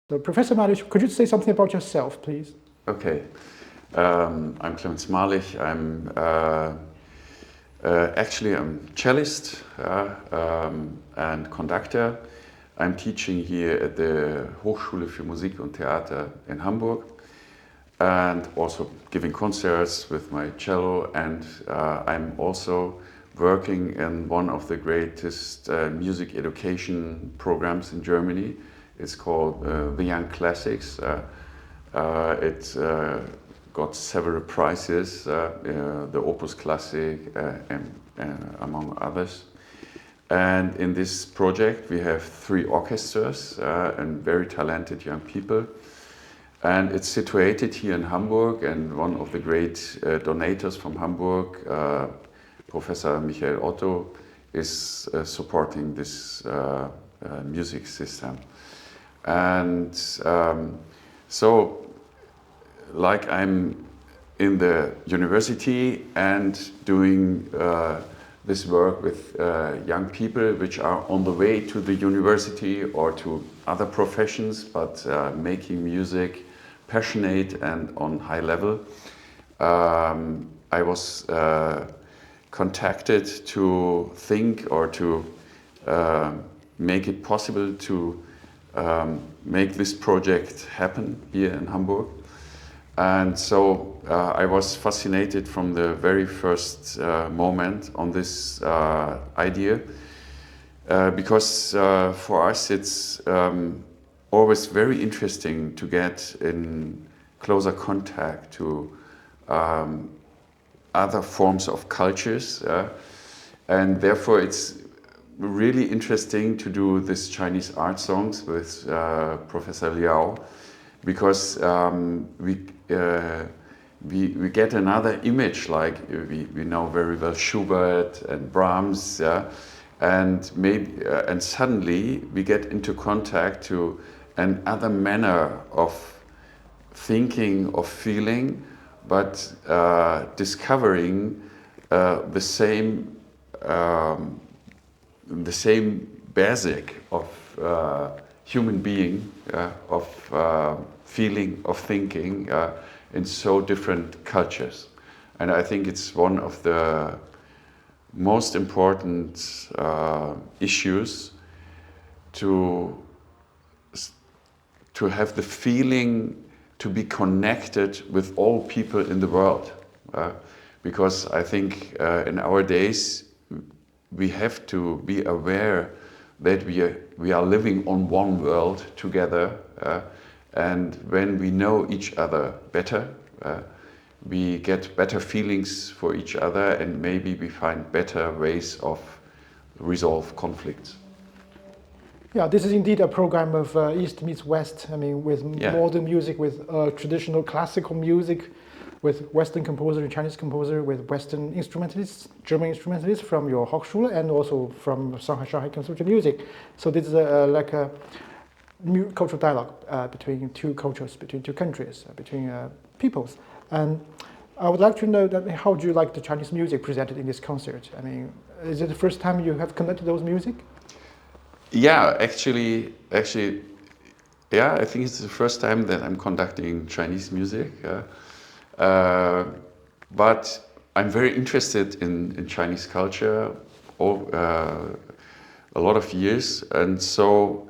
So, Professor Malich, could you say something about yourself, please? Okay. I'm Clemens Malich. Actually, I'm cellist and conductor. I'm teaching here at the Hochschule für Musik und Theater in Hamburg, and also giving concerts with my cello, and I'm also working in one of the greatest music education programs in Germany. It's called the Young Classics. It got several prizes, the Opus Classic and among others. And in this project we have 3 orchestras and very talented young people. And it's situated here in Hamburg, and one of the great donators from Hamburg, Professor Michael Otto, is supporting this music system. And so, like, I'm in the university and doing this work with young people which are on the way to the university or to other professions, but making music passionate and on high level. I was contacted to think or to make it possible to make this project happen here in Hamburg. And so I was fascinated from the very first moment on this idea, because for us it's always very interesting to get in closer contact to other forms of cultures, and therefore it's really interesting to do this Chinese art songs with Professor Liao, because we get another image, like we know very well Schubert and Brahms, and maybe and suddenly we get into contact to another manner of thinking, of feeling, but discovering the same basic of human being, of feeling, of thinking in so different cultures. And I think it's one of the most important issues to have the feeling to be connected with all people in the world. Because I think in our days we have to be aware that we are living on one world together, and when we know each other better, we get better feelings for each other, and maybe we find better ways of resolve conflicts. Yeah, this is indeed a program of East meets West. I mean, with modern music, with traditional classical music, with Western composer, Chinese composer, with Western instrumentalists, German instrumentalists from your Hochschule, and also from Shanghai Conservatory music. So this is like a new cultural dialogue between 2 cultures, between 2 countries, between peoples. And I would like to know that how do you like the Chinese music presented in this concert? I mean, is it the first time you have conducted those music? Yeah, actually, yeah, I think it's the first time that I'm conducting Chinese music. But I'm very interested in Chinese culture a lot of years, and so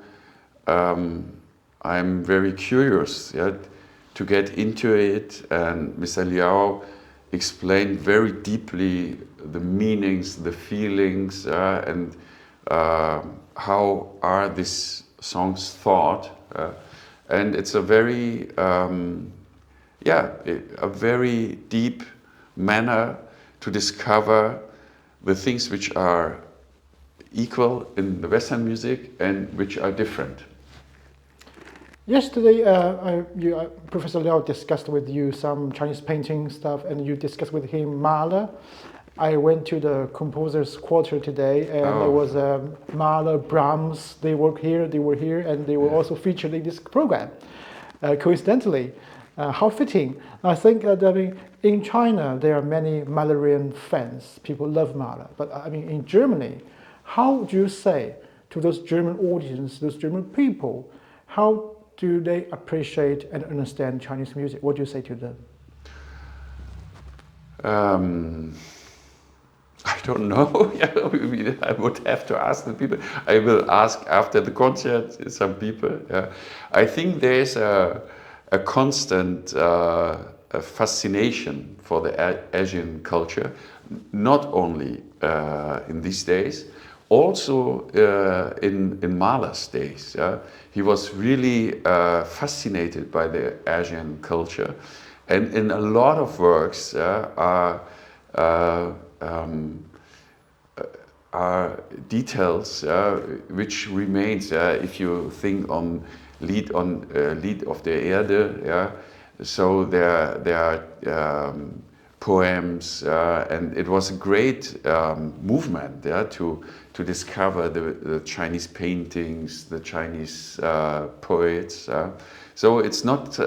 I'm very curious to get into it. And Mr. Liao explained very deeply the meanings, the feelings, and how are these songs thought, and it's a very a very deep manner to discover the things which are equal in the Western music and which are different. Yesterday, Professor Liao discussed with you some Chinese painting stuff, and you discussed with him Mahler. I went to the composer's quarter today, and there was Mahler, Brahms. They were here, and they were also featured in this program. Coincidentally, how fitting! I think in China there are many Mahlerian fans. People love Mahler, but I mean in Germany, how do you say to those German audience, those German people, how do they appreciate and understand Chinese music? What do you say to them? I don't know. I would have to ask the people. I will ask after the concert some people. I think there's a constant fascination for the Asian culture, not only in these days, also in Mahler's days. He was really fascinated by the Asian culture, and in a lot of works are details which remains. If you think on Lied of der Erde, so there are poems, and it was a great movement to discover the Chinese paintings, the Chinese poets. So it's not.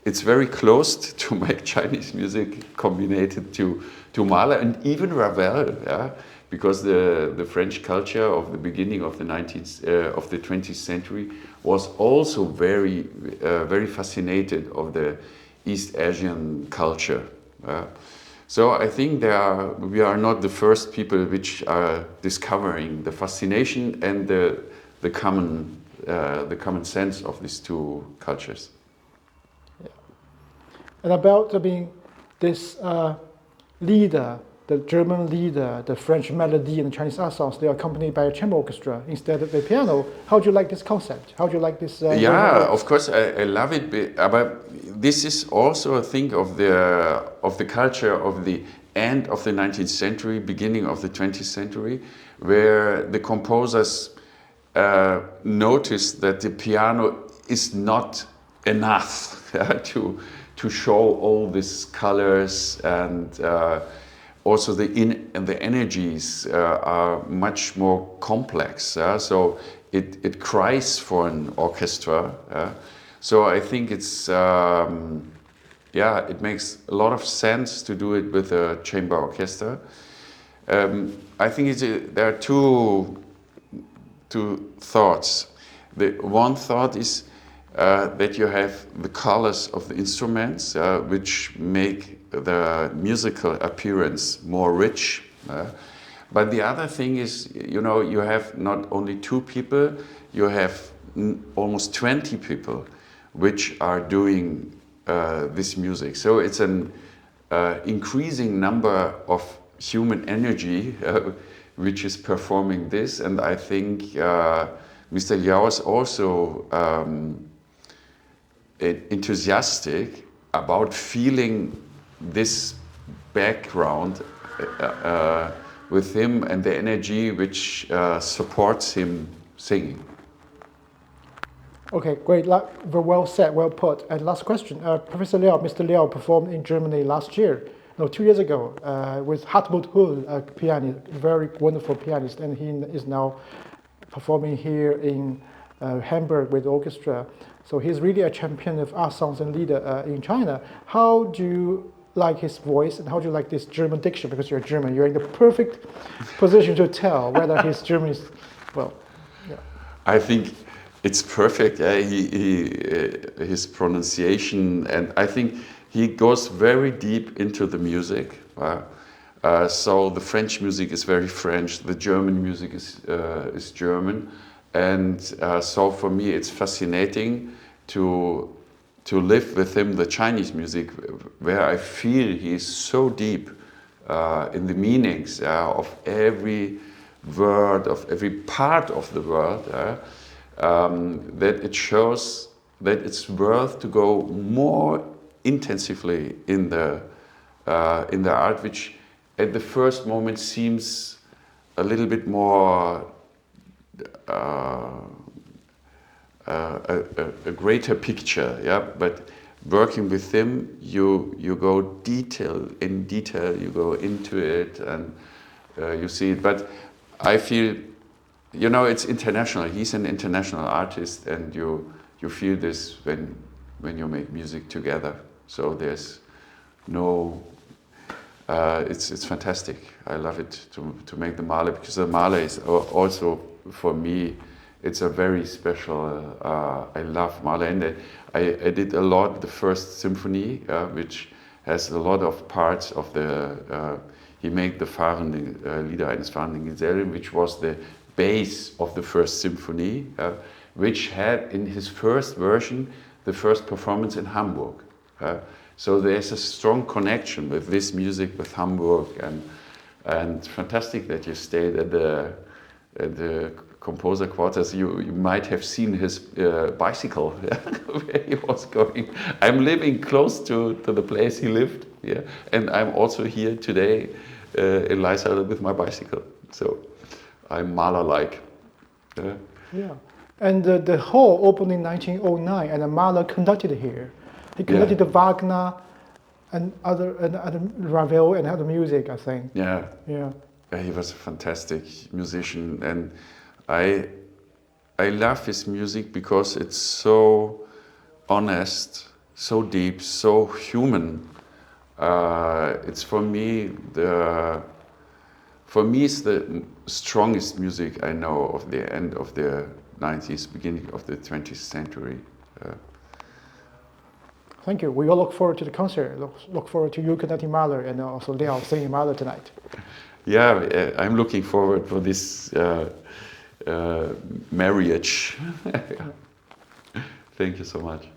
It's very close to make Chinese music combined to Mahler and even Ravel, because the French culture of the beginning of the 20th century was also very fascinated of the East Asian culture. So I think we are not the first people which are discovering the fascination and the common sense of these two cultures. Yeah. And about this leader, the German leader, the French melody and the Chinese art songs, they are accompanied by a chamber orchestra instead of the piano. How do you like this concept? How do you like this? Of course, I love it. But this is also a thing of the culture of the end of the 19th century, beginning of the 20th century, where the composers noticed that the piano is not enough to show all these colors, and also the energies are much more complex. So it cries for an orchestra. So I think it's it makes a lot of sense to do it with a chamber orchestra. I think there are two thoughts. The one thought is that you have the colors of the instruments, which make the musical appearance more rich. But the other thing is, you have not only two people, you have almost 20 people which are doing this music. So it's an increasing number of human energy which is performing this. And I think Mr. Liao is also enthusiastic about feeling this background with him and the energy which supports him singing. Okay, great. Well said, well put. And last question. Professor Liao, Mr. Liao performed in Germany last year, 2 years ago, with Hartmut Hull, a pianist, very wonderful pianist, and he is now performing here in Hamburg with the orchestra. So he's really a champion of art songs and leader in China. How do you like his voice, and how do you like this German diction? Because you're German, you're in the perfect position to tell whether his German is, well, yeah. I think it's perfect. His pronunciation, and I think he goes very deep into the music. So the French music is very French, the German music is German, and so for me it's fascinating to live with him the Chinese music, where I feel he's so deep in the meanings of every word, of every part of the world, that it shows that it's worth to go more intensively in the art, which at the first moment seems a little bit more a greater picture, but working with him, you go in detail, you go into it, and you see it. But I feel, it's international. He's an international artist, and you feel this when you make music together. So there's no. It's fantastic. I love it to make the Mahler, because the Mahler is also for me it's a very special. I love Mahler, and I did a lot the first symphony, which has a lot of parts of the. He made the fahrende Lieder eines fahrenden Gesellen, which was the base of the first symphony, which had in his first version the first performance in Hamburg. So there's a strong connection with this music with Hamburg, and fantastic that you stayed at the composer quarters. You might have seen his bicycle where he was going. I'm living close to the place he lived, yeah, and I'm also here today in Laeiszhalle with my bicycle. So I'm Mahler-like. Yeah, and the hall opened in 1909, and Mahler conducted here. He conducted the Wagner and other Ravel and other music, I think. Yeah. Yeah. He was a fantastic musician, and I love his music because it's so honest, so deep, so human. It's for me it's the strongest music I know of the end of the 90s, beginning of the 20th century. Thank you. We all look forward to the concert. Look forward to you conducting Mahler and also Liao singing Mahler tonight. Yeah, I'm looking forward for this marriage. Thank you so much.